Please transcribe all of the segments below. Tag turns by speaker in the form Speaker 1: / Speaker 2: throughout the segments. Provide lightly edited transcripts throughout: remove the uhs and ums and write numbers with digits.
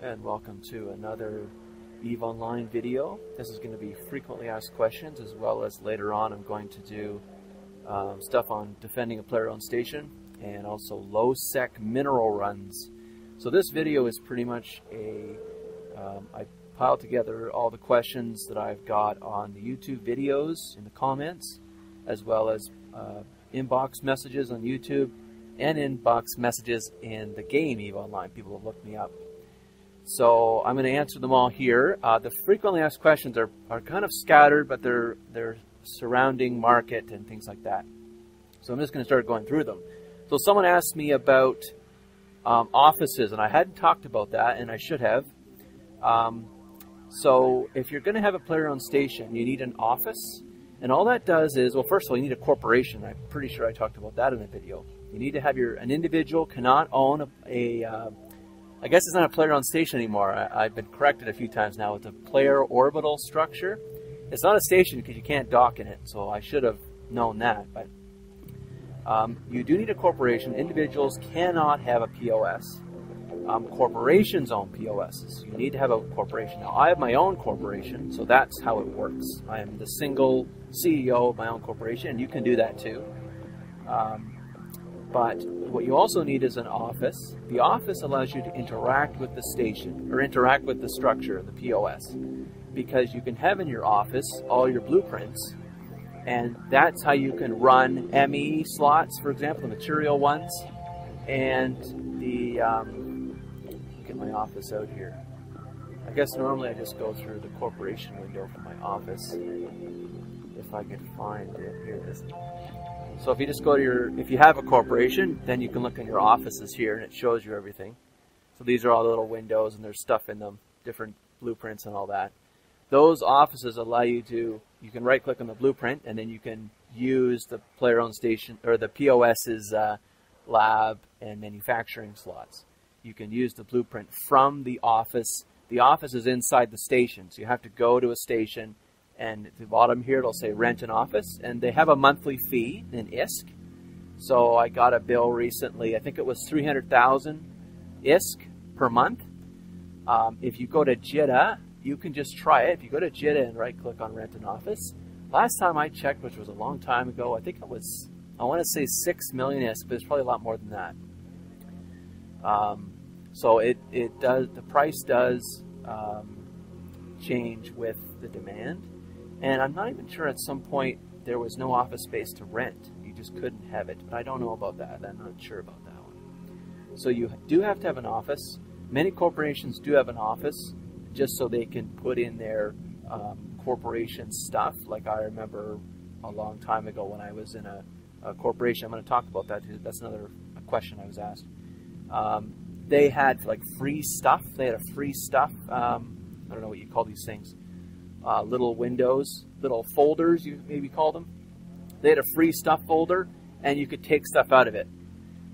Speaker 1: And welcome to another EveOnline video. This is going to be frequently asked questions, as well as later on I'm going to do stuff on defending a player-owned station and also low-sec mineral runs. So this video is pretty much I piled together all the questions that I've got on the YouTube videos in the comments, as well as inbox messages on YouTube and inbox messages in the game EveOnline. People have looked me up. So I'm going to answer them all here. The frequently asked questions are kind of scattered, but they're surrounding market and things like that. So I'm just going to start going through them. So someone asked me about offices, and I hadn't talked about that, and I should have. So if you're going to have a player-owned station, you need an office. And all that does is, well, first of all, you need a corporation. I'm pretty sure I talked about that in the video. You need to have an individual cannot own I guess it's not a player-owned station anymore. I've been corrected a few times now. It's a player orbital structure. It's not a station because you can't dock in it, so I should have known that. But you do need a corporation. Individuals cannot have a POS. Corporations own POSs. You need to have a corporation. Now, I have my own corporation, so that's how it works. I am the single CEO of my own corporation, and you can do that too. But what you also need is an office. The office allows you to interact with the station, or interact with the structure, the POS, because you can have in your office all your blueprints, and that's how you can run ME slots, for example, the material ones, and the, get my office out here. I guess normally I just go through the corporation window for my office, if I can find it. Here it is. So if you just go to if you have a corporation, then you can look in your offices here and it shows you everything. So these are all the little windows and there's stuff in them, different blueprints and all that. Those offices allow you can right click on the blueprint and then you can use the player-owned station or the POS's lab and manufacturing slots. You can use the blueprint from the office. The office is inside the station, so you have to go to a station. And at the bottom here, it'll say rent an office. And they have a monthly fee in ISK. So I got a bill recently. I think it was 300,000 ISK per month. If you go to JITA, you can just try it. If you go to JITA and right-click on rent an office. Last time I checked, which was a long time ago, I think it was, I want to say 6 million ISK, but it's probably a lot more than that. So it does, the price does change with the demand. And I'm not even sure at some point there was no office space to rent. You just couldn't have it. But I don't know about that. I'm not sure about that one. So you do have to have an office. Many corporations do have an office just so they can put in their corporation stuff. Like I remember a long time ago when I was in a corporation. I'm going to talk about that. That's another question I was asked. They had like free stuff. They had a free stuff. I don't know what you call these things. Little windows, little folders, you maybe call them. They had a free stuff folder, and you could take stuff out of it.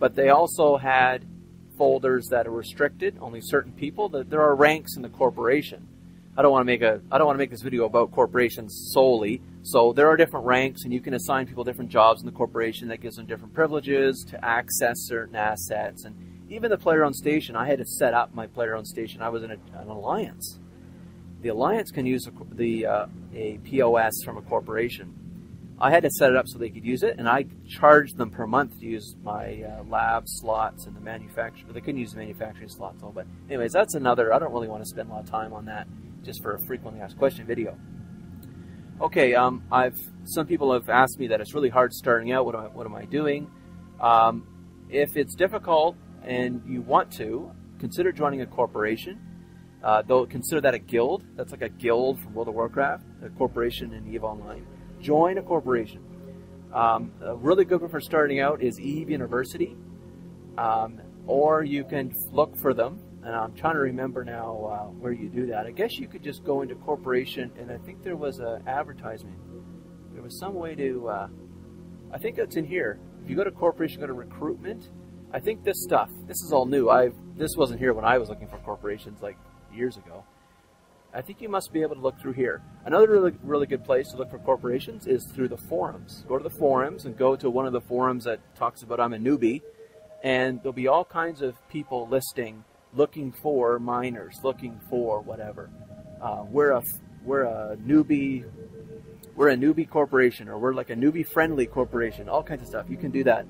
Speaker 1: But they also had folders that are restricted, only certain people. There are ranks in the corporation. I don't want to make this video about corporations solely. So there are different ranks, and you can assign people different jobs in the corporation that gives them different privileges to access certain assets. And even the player-owned station, I had to set up my player-owned station. I was in an alliance. The alliance can use a POS from a corporation. I had to set it up so they could use it, and I charged them per month to use my lab slots and the manufacturer. They couldn't use the manufacturing slots, though. But anyways, that's another. I don't really want to spend a lot of time on that, just for a frequently asked question video. Okay, some people have asked me that it's really hard starting out. What am I doing? If it's difficult and you want to, consider joining a corporation. Though consider that a guild. That's like a guild from World of Warcraft, a corporation in EveOnline. Join a corporation. A really good one for starting out is Eve University. Or you can look for them. And I'm trying to remember now where you do that. I guess you could just go into corporation, and I think there was an advertisement. There was some way to, I think it's in here. If you go to corporation, go to recruitment. I think this stuff, this is all new. This wasn't here when I was looking for corporations like years ago. I think you must be able to look through here. Another really good place to look for corporations is through the forums. Go to the forums and go to one of the forums that talks about I'm a newbie, and there'll be all kinds of people listing looking for miners, looking for whatever. We're a newbie corporation, or we're like a newbie friendly corporation, all kinds of stuff. You can do that.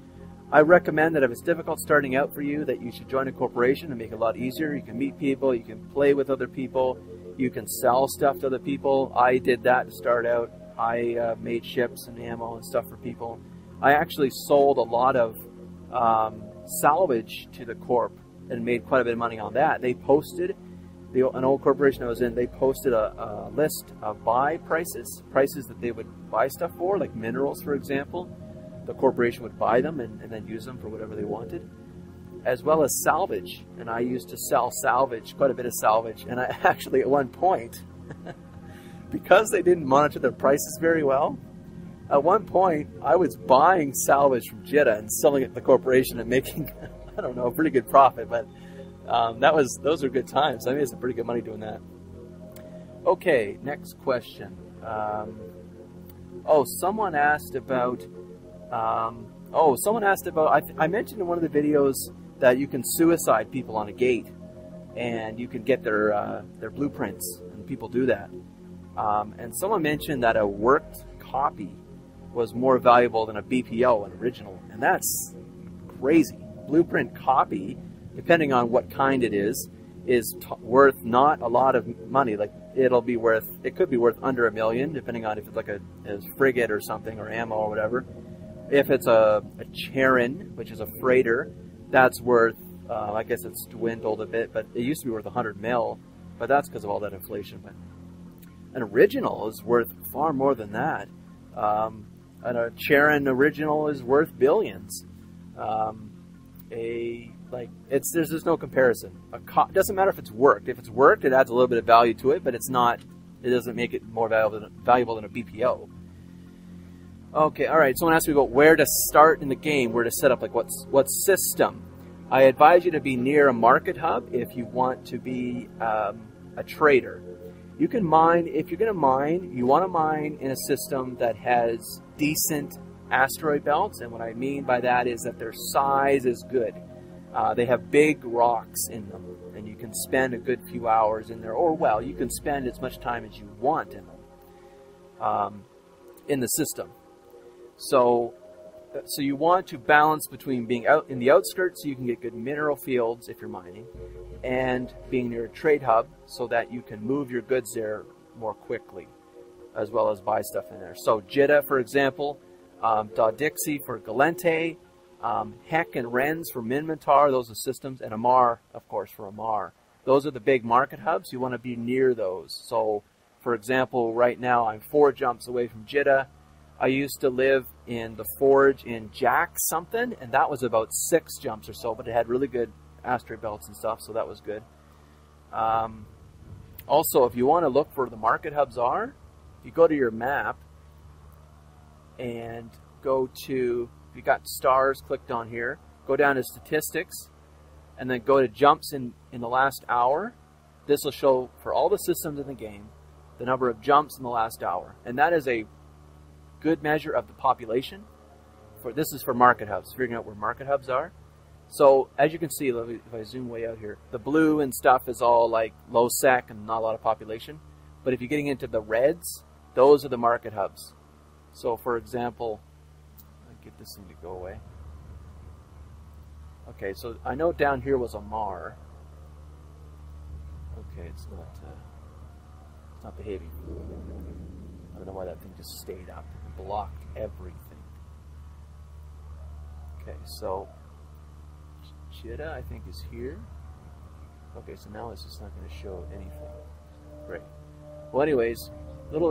Speaker 1: I recommend that if it's difficult starting out for you, that you should join a corporation and make it a lot easier. You can meet people, you can play with other people, you can sell stuff to other people. I did that to start out. I made ships and ammo and stuff for people. I actually sold a lot of salvage to the corp and made quite a bit of money on that. They posted, an old corporation I was in, they posted a list of buy prices that they would buy stuff for, like minerals, for example. The corporation would buy them and then use them for whatever they wanted, as well as salvage. And I used to sell salvage, quite a bit of salvage. And I actually, at one point, because they didn't monitor their prices very well, at one point I was buying salvage from Jeddah and selling it to the corporation and making, I don't know, a pretty good profit. But those were good times. I made some pretty good money doing that. Okay, next question. Someone asked about. I mentioned in one of the videos that you can suicide people on a gate, and you can get their blueprints, and people do that. And someone mentioned that a worked copy was more valuable than a BPO, an original, and that's crazy. Blueprint copy, depending on what kind it is worth not a lot of money. Like it could be worth under $1 million, depending on if it's like a frigate or something, or ammo or whatever. If it's a Charon, which is a freighter, that's worth, I guess it's dwindled a bit, but it used to be worth 100 mil, but that's because of all that inflation. But an original is worth far more than that. And a Charon original is worth billions. There's just no comparison. It doesn't matter if it's worked. If it's worked, it adds a little bit of value to it, but it doesn't make it more valuable than a BPO. Okay, all right. Someone asked me about where to start in the game, where to set up, like what system. I advise you to be near a market hub if you want to be a trader. You can mine, if you're going to mine, you want to mine in a system that has decent asteroid belts, and what I mean by that is that their size is good. They have big rocks in them, and you can spend a good few hours in there, or you can spend as much time as you want in them, in the system. So you want to balance between being out in the outskirts so you can get good mineral fields if you're mining, and being near a trade hub so that you can move your goods there more quickly, as well as buy stuff in there. So Jeddah, for example, Dixie for Galente, Heck and Rennes for Minmatar, those are systems, and Amar, of course, for Amar. Those are the big market hubs. You want to be near those. So, for example, right now I'm 4 jumps away from Jeddah. I used to live in the forge in Jack something, and that was about 6 jumps or so, but it had really good asteroid belts and stuff, so that was good. Also, if you want to look where the market hubs are, you go to your map and go to, if you got stars clicked on here, go down to statistics, and then go to jumps in the last hour. This will show for all the systems in the game the number of jumps in the last hour, and that is a good measure of the population. This is for market hubs, figuring out where market hubs are. So as you can see, if I zoom way out here, the blue and stuff is all like low sec and not a lot of population. But if you're getting into the reds, those are the market hubs. So for example, I'll get this thing to go away. Okay, so I know down here was Amar. Okay, it's not behaving. I don't know why that thing just stayed up and blocked everything. Okay, so Jeddah, I think, is here. Okay, so now it's just not going to show anything. Great. Well, anyways, little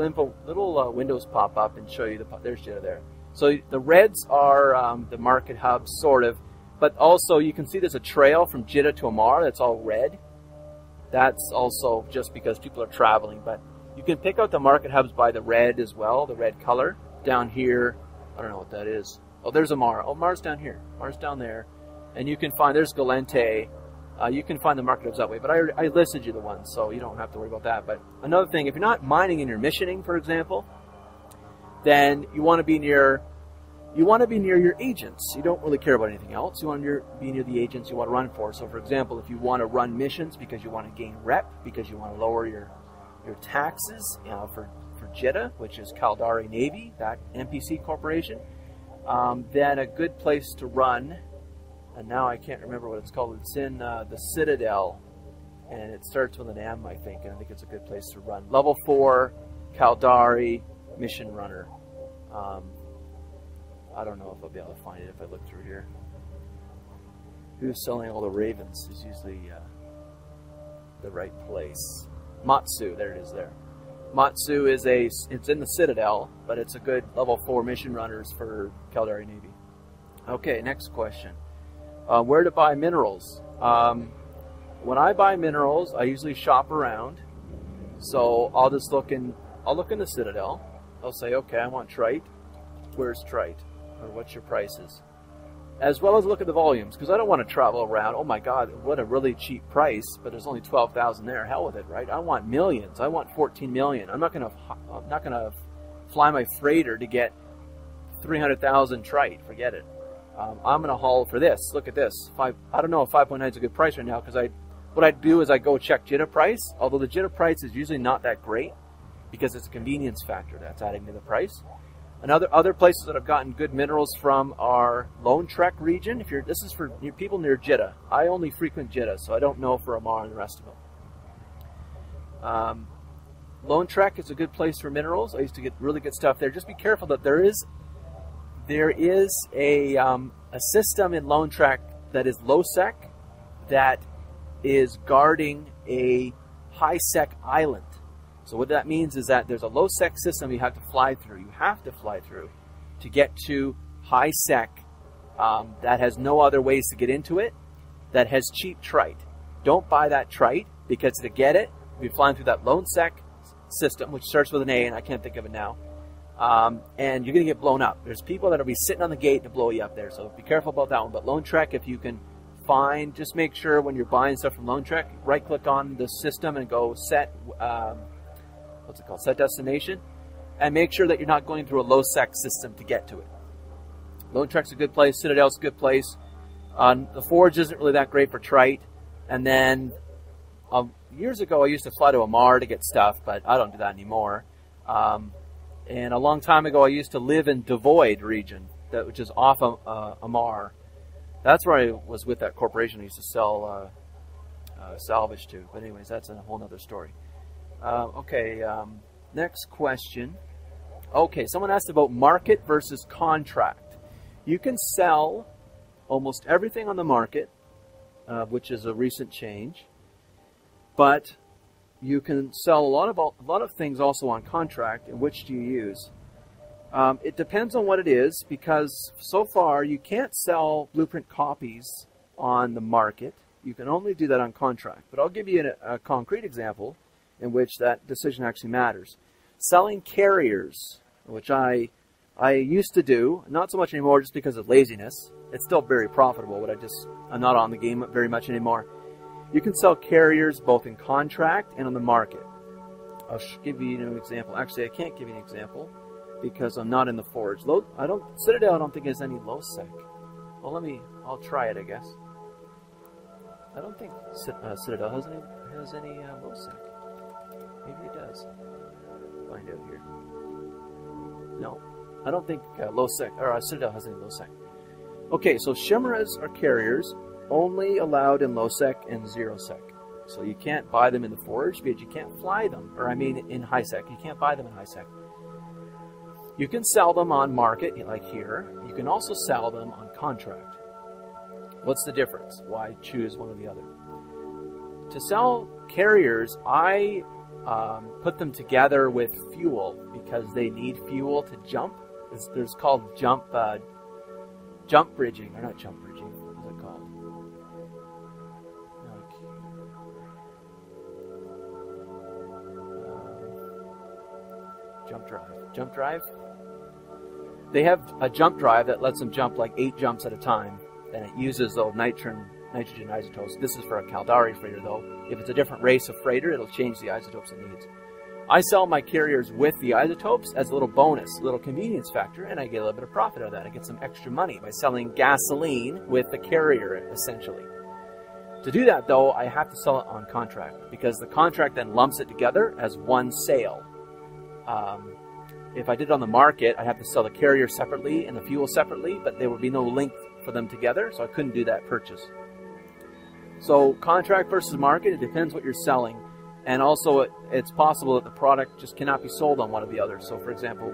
Speaker 1: windows pop up and show you there's Jeddah there. So the reds are the market hubs, sort of, but also you can see there's a trail from Jeddah to Amar that's all red. That's also just because people are traveling, but you can pick out the market hubs by the red as well, the red color. Down here, I don't know what that is. Oh, there's Amar. Oh, Amar's down here. Amar's down there. And you can find, there's Galente. You can find the market hubs that way, but I listed you the ones, so you don't have to worry about that. But another thing, if you're not mining and you're missioning, for example, then you want to be near You want to be near your agents. You don't really care about anything else. You want to be near the agents you want to run for. So, for example, if you want to run missions because you want to gain rep, because you want to lower your taxes for JITA, which is Caldari Navy, that NPC corporation, then a good place to run, and now I can't remember what it's called. It's in the Citadel, and it starts with an M, I think, and I think it's a good place to run. Level 4, Caldari, Mission Runner. I don't know if I'll be able to find it if I look through here. Who's selling all the ravens is usually the right place. Matsu, there it is there. Matsu is it's in the Citadel, but it's a good level 4 mission runners for Caldari Navy. Okay, next question. Where to buy minerals? When I buy minerals, I usually shop around. So I'll just look in the Citadel. I'll say, okay, I want trite. Where's trite? Or what's your prices? As well as look at the volumes, because I don't want to travel around. Oh my God, what a really cheap price! But there's only 12,000 there. Hell with it, right? I want millions. I want 14 million. I'm not gonna fly my freighter to get 300,000 trite. Forget it. I'm gonna haul for this. Look at this. I don't know if 5.9 is a good price right now, because what I do is I go check JITA price. Although the JITA price is usually not that great, because it's a convenience factor that's adding to the price. And other places that I've gotten good minerals from are Lone Trek region. This is for people near JITA. I only frequent JITA, so I don't know for Amar and the rest of them. Lone Trek is a good place for minerals. I used to get really good stuff there. Just be careful that there is a system in Lone Trek that is low sec that is guarding a high sec island. So what that means is that there's a low sec system you have to fly through. You have to fly through to get to high sec that has no other ways to get into it, that has cheap trite. Don't buy that trite, because to get it, you're flying through that lone sec system, which starts with an A, and I can't think of it now, and you're going to get blown up. There's people that will be sitting on the gate to blow you up there, so be careful about that one. But Lone Trek, if you can find, just make sure when you're buying stuff from Lone Trek, right-click on the system and go set... what's it called? Set destination, and make sure that you're not going through a low sec system to get to it. Lone Trek's a good place. Citadel's a good place. The Forge isn't really that great for trite. And then years ago, I used to fly to Amar to get stuff, but I don't do that anymore. And a long time ago, I used to live in Devoid region, which is off Amar. That's where I was with that corporation I used to sell salvage to. But anyways, that's a whole other story. Next question. Okay, someone asked about market versus contract. You can sell almost everything on the market, which is a recent change, but you can sell a lot of things also on contract. And which do you use? It depends on what it is, because so far you can't sell blueprint copies on the market. You can only do that on contract. But I'll give you a concrete example in which that decision actually matters. Selling carriers, which I used to do, not so much anymore just because of laziness. It's still very profitable, but I'm not on the game very much anymore. You can sell carriers both in contract and on the market. I'll give you an example. Actually, I can't give you an example because I'm not in the Forge. Citadel, I don't think has any low sec. Well, I'll try it, I guess. I don't think Citadel has any low sec. Maybe it does. Find out here. No, I don't think low sec or Citadel has any low sec. Okay, so chimeras are carriers only allowed in low sec and 0 sec. So you can't buy them in the Forge because you can't fly them, or in high sec. You can't buy them in high sec. You can sell them on market, like here. You can also sell them on contract. What's the difference? Why choose one or the other? To sell carriers, I put them together with fuel because they need fuel to jump. There's called jump bridging, or not jump bridging. What is it called? Jump drive. Jump drive. They have a jump drive that lets them jump like 8 jumps at a time, and it uses those nitrogen isotopes. This is for a Caldari freighter, though. If it's a different race of freighter, it'll change the isotopes it needs. I sell my carriers with the isotopes as a little bonus, a little convenience factor, and I get a little bit of profit out of that. I get some extra money by selling gasoline with the carrier, essentially. To do that, though, I have to sell it on contract, because the contract then lumps it together as one sale. If I did it on the market, I'd have to sell the carrier separately and the fuel separately, but there would be no link for them together, so I couldn't do that purchase. So contract versus market, it depends what you're selling. And also, it's possible that the product just cannot be sold on one or the other. So, for example,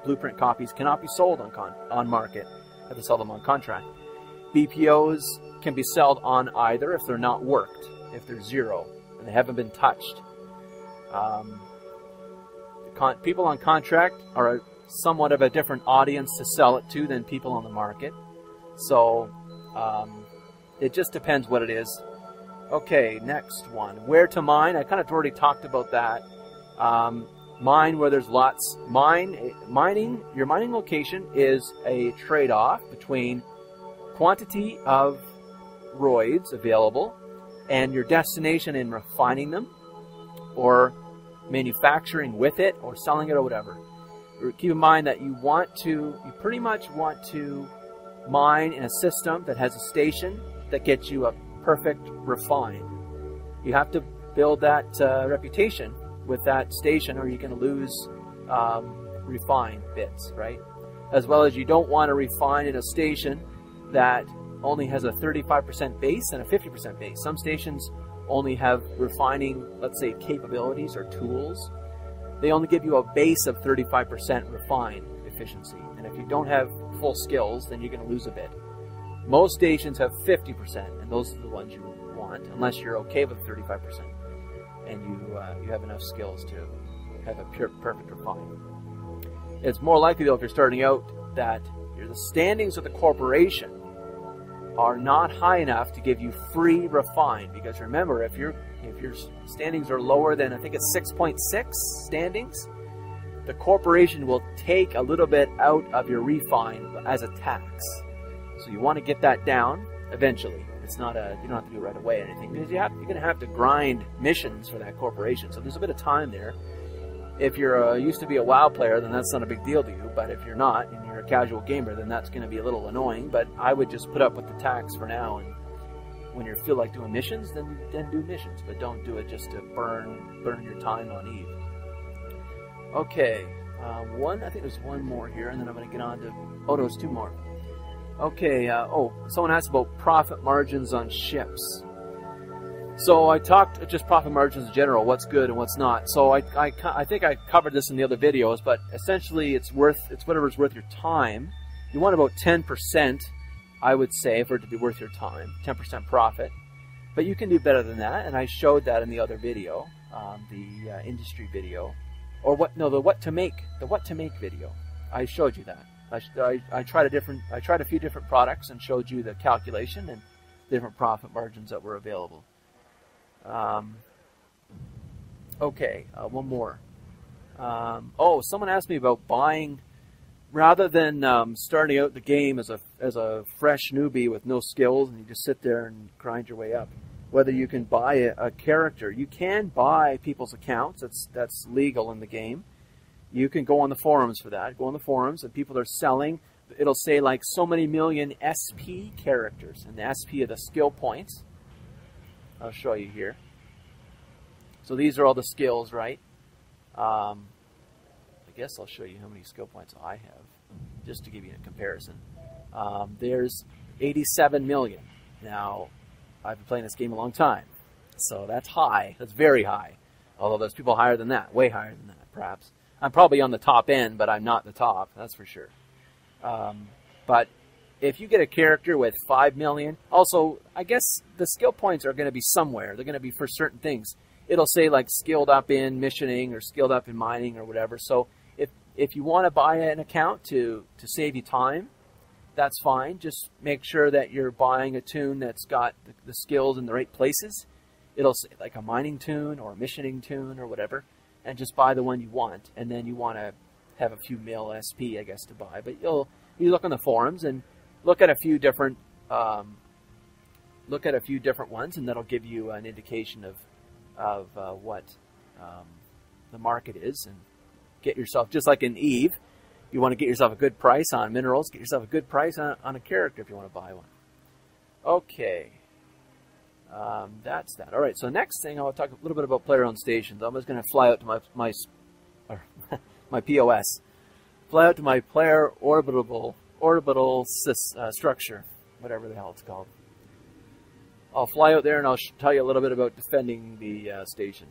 Speaker 1: blueprint copies cannot be sold on market. I have to sell them on contract. BPOs can be sold on either if they're not worked, if they're zero, and they haven't been touched. People on contract are somewhat of a different audience to sell it to than people on the market. So, it just depends what it is. Okay, next one. Where to mine? I kind of already talked about that. Mine where there's lots. Mining, your mining location is a trade-off between quantity of roids available and your destination in refining them or manufacturing with it or selling it or whatever. Keep in mind that you pretty much want to mine in a system that has a station that gets you a perfect refine. You have to build that reputation with that station, or you're going to lose refine bits, right? As well as you don't want to refine in a station that only has a 35% base and a 50% base. Some stations only have refining, let's say, capabilities or tools. They only give you a base of 35% refine efficiency. And if you don't have full skills, then you're going to lose a bit. Most stations have 50%, and those are the ones you want, unless you're okay with 35%, and you have enough skills to have a perfect refine. It's more likely, though, if you're starting out, that the standings of the corporation are not high enough to give you free refine. Because remember, if your standings are lower than, I think it's 6.6 standings, the corporation will take a little bit out of your refine as a tax. So you want to get that down eventually. It's not you don't have to do it right away or anything, because you're going to have to grind missions for that corporation. So there's a bit of time there. If you're used to be a WoW player, then that's not a big deal to you. But if you're not, and you're a casual gamer, then that's going to be a little annoying. But I would just put up with the tax for now, and when you feel like doing missions, then do missions. But don't do it just to burn your time on Eve. Okay, I think there's one more here, and then I'm going to get on to, there's two more. Okay, someone asked about profit margins on ships. So I talked just profit margins in general, what's good and what's not. So I think I covered this in the other videos, but essentially it's whatever's worth your time. You want about 10%, I would say, for it to be worth your time, 10% profit. But you can do better than that, and I showed that in the other video, the industry video, or the what to make video. I showed you that. I tried a few different products and showed you the calculation and different profit margins that were available. Okay, one more. Someone asked me about buying, rather than starting out the game as a fresh newbie with no skills and you just sit there and grind your way up. Whether you can buy a character. You can buy people's accounts. That's legal in the game. You can go on the forums for that. Go on the forums and people are selling. It'll say like so many million SP characters, and the SP are the skill points. I'll show you here. So these are all the skills, right? I guess I'll show you how many skill points I have, just to give you a comparison. There's 87 million. Now, I've been playing this game a long time, so that's high. That's very high. Although there's people higher than that, way higher than that, perhaps. I'm probably on the top end, but I'm not the top, that's for sure. But if you get a character with 5 million, also, I guess the skill points are going to be somewhere. They're going to be for certain things. It'll say like skilled up in missioning or skilled up in mining or whatever. So if you want to buy an account to save you time, that's fine. Just make sure that you're buying a toon that's got the skills in the right places. It'll say like a mining toon or a missioning toon or whatever. And just buy the one you want. And then you want to have a few mil SP, I guess, to buy. But you look on the forums and look at a few different ones, and that'll give you an indication of what the market is and get yourself, just like in Eve, you want to get yourself a good price on minerals, get yourself a good price on a character if you want to buy one. Okay. That's that. All right, so next thing, I'll talk a little bit about player-owned stations. I'm just going to fly out to my POS. Fly out to my player orbital structure, whatever the hell it's called. I'll fly out there and I'll tell you a little bit about defending the station.